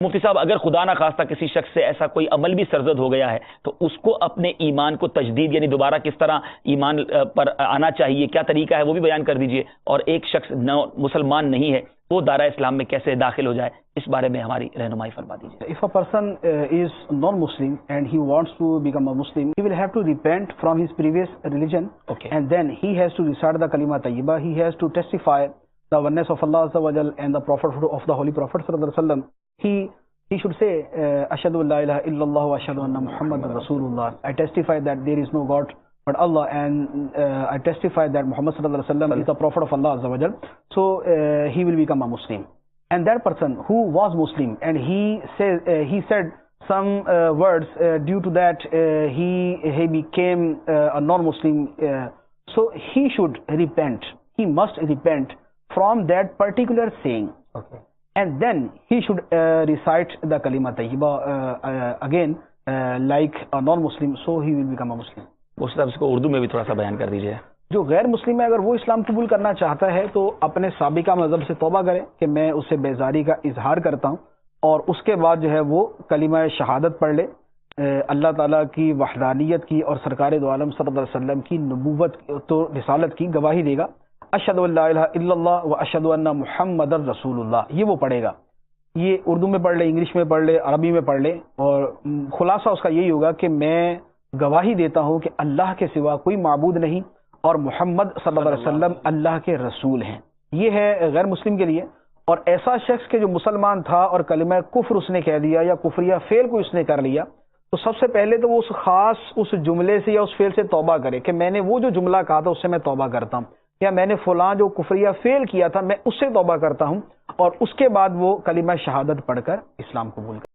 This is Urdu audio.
مفتی صاحب، اگر خدا نہ خواستہ کسی شخص سے ایسا کوئی عمل بھی سرزد ہو گیا ہے تو اس کو اپنے ایمان کو تجدید، یعنی دوبارہ کس طرح ایمان پر آنا چاہیے، کیا طریقہ ہے وہ بھی بیان کر دیجئے. اور ایک شخص مسلمان نہیں ہے، وہ دائرہ اسلام میں کیسے داخل ہو جائے، اس بارے میں ہماری رہنمائی فرما دیجیے. If a person is non-Muslim and he wants to become a Muslim, he will have to repent from his previous religion. Okay. And then he has to recite the kalima tayyibah. He has to testify the oneness of Allah Azza wa Jal and the prophethood of the Holy Prophet sallallahu alaihi wasallam. He should say ashhadu an la ilaha illallah wa ashhadu anna Muhammadan Rasulullah. I testify that there is no God but Allah, and I testify that Muhammad sallallahu alaihi wasallam is the prophet of Allah Azza wa Jal. So he will become a Muslim. And that person who was Muslim and he said some words due to that he became a non-Muslim, so he should repent. He must repent from that particular saying. Okay. And then he should recite the kalima tayyiba again like a non-Muslim, so he will become a Muslim. اس طرح اس کو اردو میں بھی تھوڑا سا بیان کر دیجیے. جو غیر مسلم ہے اگر وہ اسلام قبول کرنا چاہتا ہے تو اپنے سابقہ مذہب سے توبہ کرے کہ میں اس سے بیزاری کا اظہار کرتا ہوں، اور اس کے بعد جو ہے وہ کلمہ شہادت پڑھ لے، اللہ تعالیٰ کی وحدانیت کی اور سرکار دو عالم صلی اللہ علیہ وسلم کی نبوت تو رسالت کی گواہی دے گا. اشہد ان لا الہ الا اللہ و اشہد ان محمد رسول اللہ، یہ وہ پڑھے گا. یہ اردو میں پڑھ لے، انگلش میں پڑھ لے، عربی میں پڑھ لے، اور خلاصہ اس کا یہی ہوگا کہ میں گواہی دیتا ہوں کہ اللہ کے سوا کوئی معبود نہیں اور محمد صلی اللہ علیہ وسلم اللہ کے رسول ہیں. یہ ہے غیر مسلم کے لیے. اور ایسا شخص کہ جو مسلمان تھا اور کلمہ کفر اس نے کہہ دیا یا کفریہ فعل کو اس نے کر لیا، تو سب سے پہلے تو وہ اس خاص اس جملے سے یا اس فعل سے توبہ کرے کہ میں نے وہ جو جملہ کہا تھا اس سے میں توبہ کرتا ہوں، یا میں نے فلاں جو کفریہ فعل کیا تھا میں اس سے توبہ کرتا ہوں، اور اس کے بعد وہ کلمہ شہادت پڑھ کر اسلام قبول کرے.